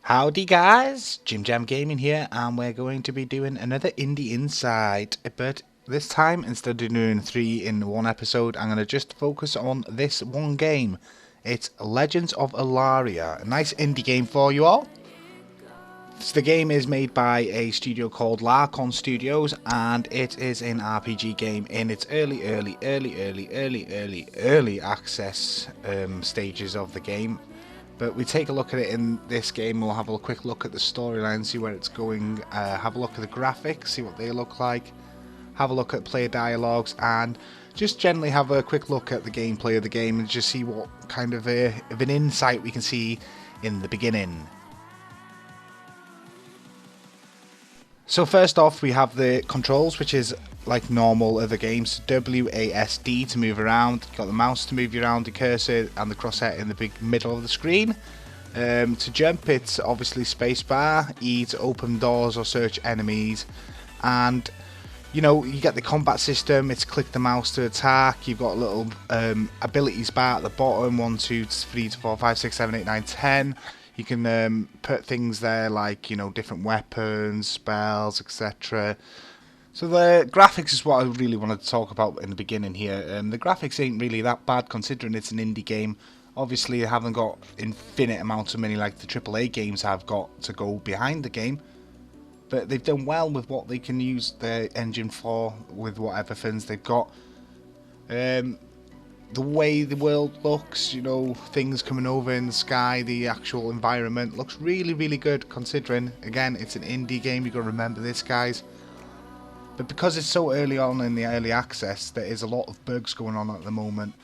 Howdy guys, JimJam Gaming here, and we're going to be doing another Indie Insight, but this time instead of doing 3 in one episode, I'm going to just focus on this one game. It's Legends of Ellaria, a nice indie game for you all. So the game is made by a studio called Larkon Studios, and it is an RPG game in its early access stages of the game. But we take a look at it in this game. We'll have a quick look at the storyline, see where it's going, have a look at the graphics, see what they look like, have a look at player dialogues, and just generally have a quick look at the gameplay of the game and just see what kind of an insight we can see in the beginning. So first off, we have the controls, which is like normal other games. WASD to move around, you've got the mouse to move you around, the cursor and the crosshair in the big middle of the screen. To jump, it's obviously spacebar, E to open doors or search enemies, and you know, you get the combat system, it's click the mouse to attack. You've got a little abilities bar at the bottom, 1, 2, 3, 4, 5, 6, 7, 8, 9, 10. You can put things there like, you know, different weapons, spells, etc. So the graphics is what I really wanted to talk about in the beginning here. The graphics ain't really that bad considering it's an indie game. Obviously, they haven't got infinite amounts of money like the AAA games have got to go behind the game. But they've done well with what they can use their engine for, with whatever funds they've got. The way the world looks, you know, things coming over in the sky, the actual environment looks really good considering, again, it's an indie game. You've got to remember this, guys. But because it's so early on in the early access, there is a lot of bugs going on at the moment.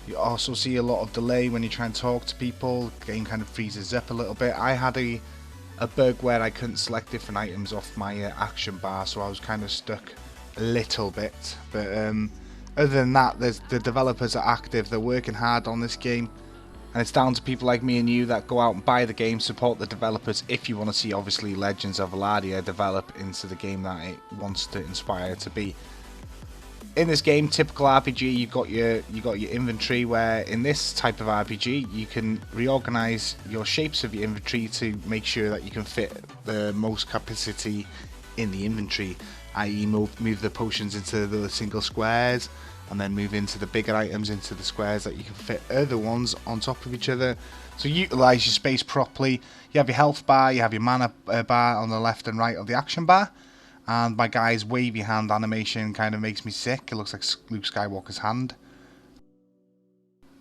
You also see a lot of delay when you try and talk to people. The game kind of freezes up a little bit. I had a bug where I couldn't select different items off my action bar, so I was kind of stuck a little bit. But other than that, the developers are active, they're working hard on this game, and it's down to people like me and you that go out and buy the game, support the developers if you want to see, obviously, Legends of Ellaria develop into the game that it wants to inspire to be. In this game, typical RPG, you've got your inventory, where in this type of RPG you can reorganize your shapes of your inventory to make sure that you can fit the most capacity in the inventory, i.e. move the potions into the single squares and then move into the bigger items into the squares that you can fit other ones on top of each other. So utilize your space properly. You have your health bar, you have your mana bar on the left and right of the action bar, and my guy's wavy hand animation kind of makes me sick. It looks like Luke Skywalker's hand.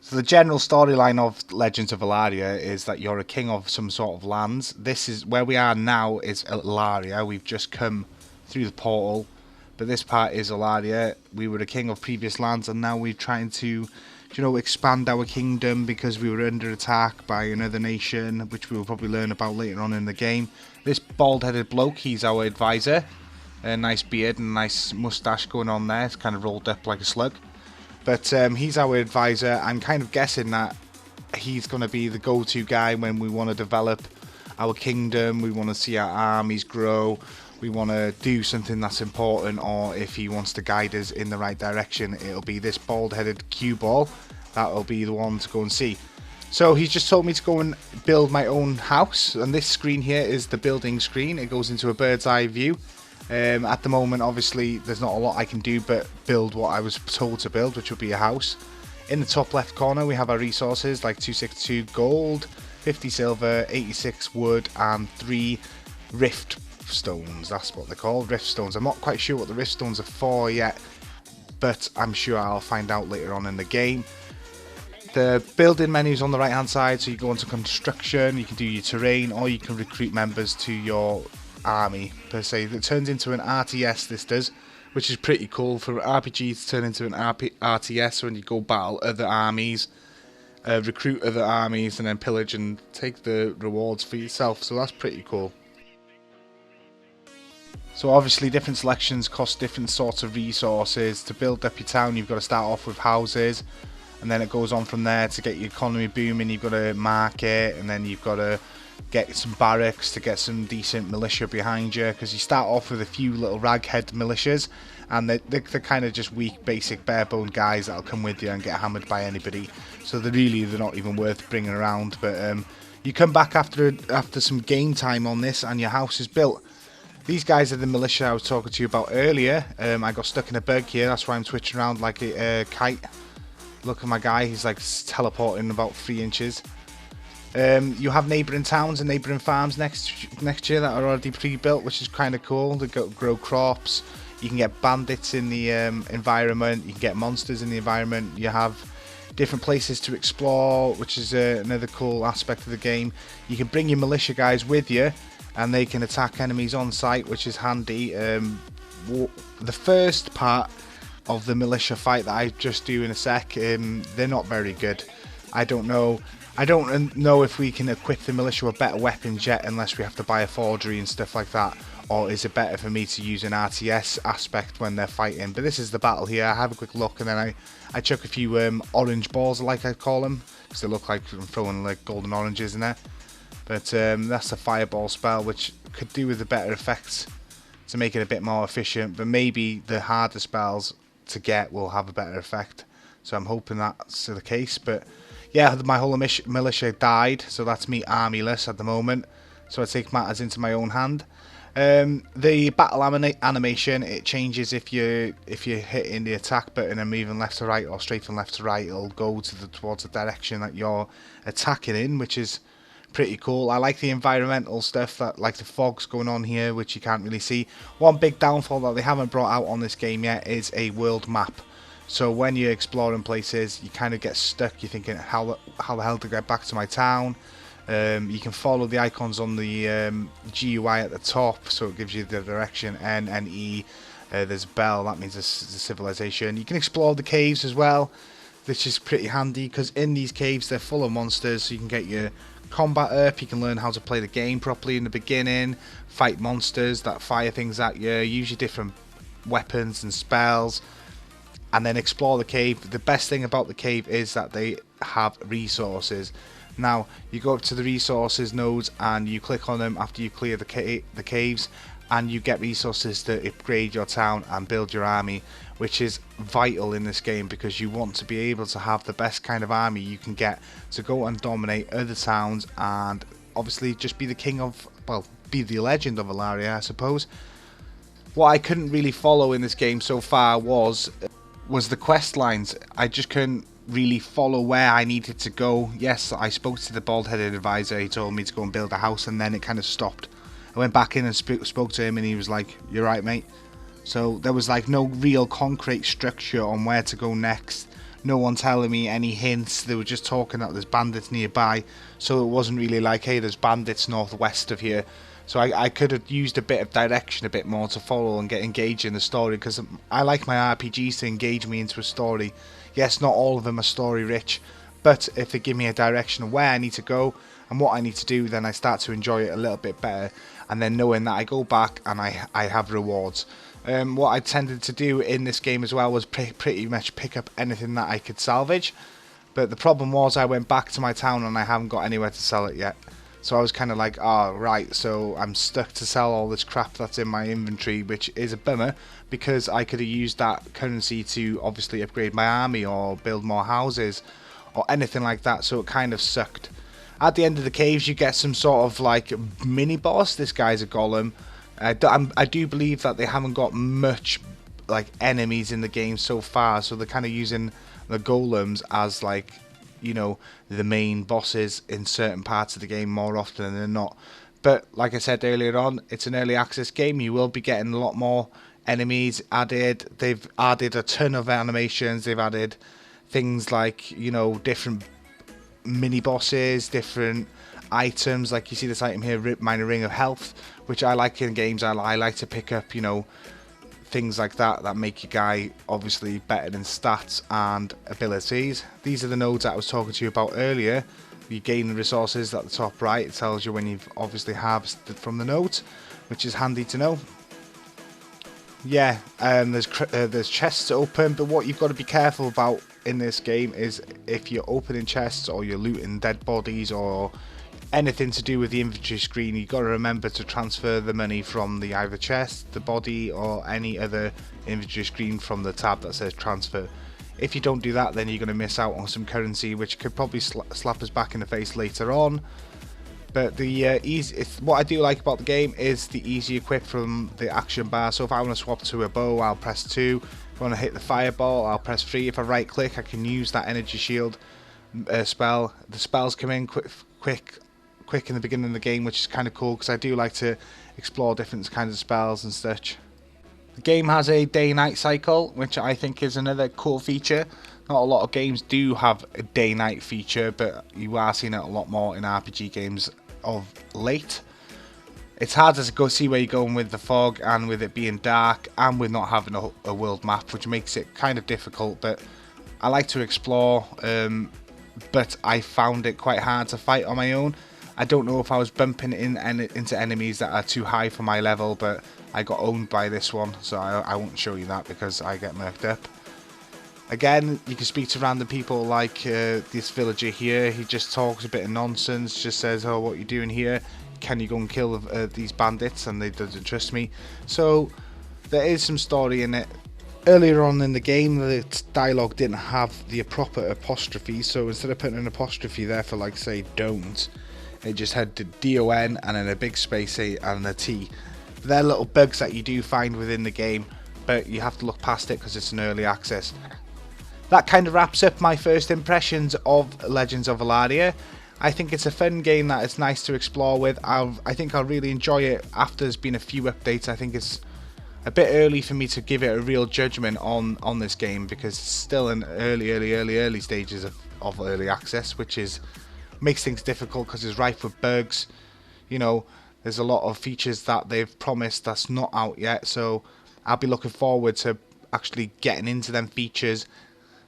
So the general storyline of Legends of Ellaria is that you're a king of some sort of lands. This is where we are now, is Ellaria. We've just come through the portal, but this part is Ellaria. We were a king of previous lands, and now we're trying to, you know, expand our kingdom because we were under attack by another nation, which we will probably learn about later on in the game. This bald-headed bloke, he's our advisor. A nice beard and a nice moustache going on there. It's kind of rolled up like a slug. But he's our advisor. I'm kind of guessing that he's going to be the go-to guy when we want to develop our kingdom, we want to see our armies grow, we want to do something that's important, or if he wants to guide us in the right direction, it'll be this bald-headed cue ball. That'll be the one to go and see. So he's just told me to go and build my own house, and this screen here is the building screen. It goes into a bird's eye view. At the moment, obviously, there's not a lot I can do but build what I was told to build, which would be a house. In the top left corner, we have our resources like 262 gold, 50 silver, 86 wood, and 3 rift stones. That's what they're called, rift stones. I'm not quite sure what the rift stones are for yet, but I'm sure I'll find out later on in the game. The building menu's on the right hand side, so you go into construction, you can do your terrain, or you can recruit members to your army per se. It turns into an RTS, this does, which is pretty cool for RPGs to turn into an RTS when you go battle other armies, recruit other armies, and then pillage and take the rewards for yourself. So that's pretty cool. So obviously different selections cost different sorts of resources. To build up your town, you've got to start off with houses, and then it goes on from there. To get your economy booming, you've got to market, and then you've got to get some barracks to get some decent militia behind you, because you start off with a few little raghead militias, and they're kind of just weak, basic, bare-bone guys that'll come with you and get hammered by anybody. So they're not even worth bringing around. But You come back after some game time on this and your house is built. These guys are the militia I was talking to you about earlier. I got stuck in a bug here, that's why I'm twitching around like a kite. Look at my guy, he's like teleporting about 3 inches. You have neighbouring towns and neighbouring farms next year that are already pre-built, which is kind of cool. They grow crops. You can get bandits in the environment. You can get monsters in the environment. You have different places to explore, which is another cool aspect of the game. You can bring your militia guys with you, and they can attack enemies on site, which is handy. The first part of the militia fight that I just do in a sec, they're not very good. I don't know if we can equip the militia with better weapons yet, unless we have to buy a forgery and stuff like that. Or is it better for me to use an RTS aspect when they're fighting? But this is the battle here. I have a quick look, and then I chuck a few orange balls, like I call them, because they look like I'm throwing like golden oranges in there. But that's the fireball spell, which could do with the better effects to make it a bit more efficient. But maybe the harder spells to get will have a better effect. So I'm hoping that's the case. But yeah, my whole militia died, so that's me armyless at the moment. So I take matters into my own hand. The battle animation, it changes if you're hitting the attack button and moving left to right or straight from left to right. It'll go towards the direction that you're attacking in, which is pretty cool. I like the environmental stuff, that like the fog's going on here, which you can't really see. One big downfall that they haven't brought out on this game yet is a world map. So when you're exploring places, you kind of get stuck. You're thinking, how the hell to get back to my town? You can follow the icons on the GUI at the top, so it gives you the direction. N and E. There's bell, that means it's a civilization. You can explore the caves as well, which is pretty handy, because in these caves they're full of monsters. So you can get your combat up, you can learn how to play the game properly in the beginning, fight monsters that fire things at you, use your different weapons and spells, and then explore the cave. The best thing about the cave is that they have resources. Now you go up to the resources nodes and you click on them after you clear the caves, and you get resources to upgrade your town and build your army, which is vital in this game, because you want to be able to have the best kind of army you can get to go and dominate other towns, and obviously just be the king of, well, be the legend of Ellaria, I suppose. What I couldn't really follow in this game so far was the quest lines. I just couldn't really follow where I needed to go. Yes, I spoke to the bald-headed advisor. He told me to go and build a house, and then it kind of stopped. I went back in and spoke to him, and he was like, "You're right, mate." So there was like no real concrete structure on where to go next. No one telling me any hints. They were just talking that there's bandits nearby, so it wasn't really like, hey, there's bandits northwest of here. So I could have used a bit of direction a bit more to follow and get engaged in the story, because I like my RPGs to engage me into a story. Yes, not all of them are story rich, but if they give me a direction of where I need to go and what I need to do, then I start to enjoy it a little bit better. And then knowing that I go back and I have rewards. What I tended to do in this game as well was pretty much pick up anything that I could salvage. But the problem was I went back to my town and I haven't got anywhere to sell it yet. So I was kind of like, oh, right, so I'm stuck to sell all this crap that's in my inventory, which is a bummer, because I could have used that currency to obviously upgrade my army or build more houses or anything like that, so it kind of sucked. At the end of the caves, you get some sort of like mini-boss. This guy's a golem. I do believe that they haven't got much like enemies in the game so far, so they're kind of using the golems as like, you know, the main bosses in certain parts of the game more often than not. But like I said earlier on, it's an early access game. You will be getting a lot more enemies added. They've added a ton of animations. They've added things like, you know, different mini bosses, different items. Like you see this item here, minor ring of health, which I like in games. I like to pick up, you know, things like that make your guy obviously better in stats and abilities. These are the nodes that I was talking to you about earlier. You gain the resources at the top right. It tells you when you've obviously harvested from the nodes, which is handy to know. Yeah, there's chests to open, but what you've got to be careful about in this game is if you're opening chests or you're looting dead bodies or anything to do with the inventory screen, you've got to remember to transfer the money from the either chest, the body, or any other inventory screen from the tab that says transfer. If you don't do that, then you're going to miss out on some currency, which could probably slap us back in the face later on. But the what I do like about the game is the easy equip from the action bar. So if I want to swap to a bow, I'll press 2. If I want to hit the fireball, I'll press 3. If I right click, I can use that energy shield spell. The spells come in quick in the beginning of the game, which is kind of cool because I do like to explore different kinds of spells and such. The game has a day-night cycle, which I think is another cool feature. Not a lot of games do have a day-night feature, but you are seeing it a lot more in RPG games of late. It's hard to go see where you're going with the fog and with it being dark and with not having a world map, which makes it kind of difficult, but I like to explore, but I found it quite hard to fight on my own. I don't know if I was bumping into enemies that are too high for my level, but I got owned by this one, so I won't show you that because I get murked up. Again, you can speak to random people like this villager here. He just talks a bit of nonsense, just says, oh, what are you doing here? Can you go and kill these bandits? And they doesn't trust me. So there is some story in it. Earlier on in the game, the dialogue didn't have the proper apostrophe, so instead of putting an apostrophe there for, like, say, don't, it just had the D-O-N and then a big space and a T. They're little bugs that you do find within the game, but you have to look past it because it's an early access. That kind of wraps up my first impressions of Legends of Ellaria. I think it's a fun game that it's nice to explore with. I think I'll really enjoy it after there's been a few updates. I think it's a bit early for me to give it a real judgment on this game because it's still in early stages of early access, which makes things difficult because it's rife with bugs. You know, there's a lot of features that they've promised that's not out yet, so I'll be looking forward to actually getting into them features.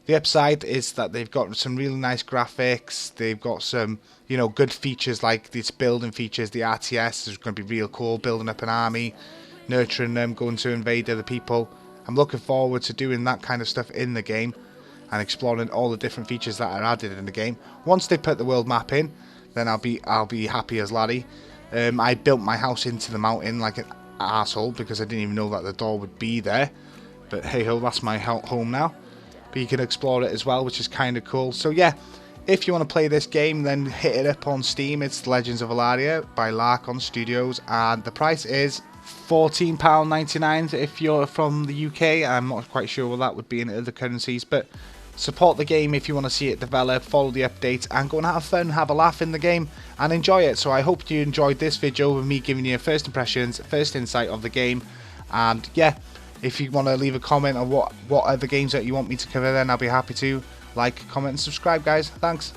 The upside is that they've got some really nice graphics. They've got some, you know, good features like these building features. The RTS is going to be real cool, building up an army, nurturing them, going to invade other people. I'm looking forward to doing that kind of stuff in the game and exploring all the different features that are added in the game. Once they put the world map in, then I'll be happy as Larry. I built my house into the mountain like an asshole because I didn't even know that the door would be there. But hey ho, that's my home now. But you can explore it as well, which is kind of cool. So yeah, if you want to play this game, then hit it up on Steam. It's Legends of Ellaria by Larkon Studios, and the price is £14.99 if you're from the UK. I'm not quite sure what that would be in other currencies, but support the game if you want to see it develop, follow the updates, and go and have fun, have a laugh in the game, and enjoy it. So I hope you enjoyed this video with me giving you first impressions, first insight of the game, and yeah, if you want to leave a comment on what other games that you want me to cover, then I'll be happy to. Like, comment, and subscribe, guys. Thanks.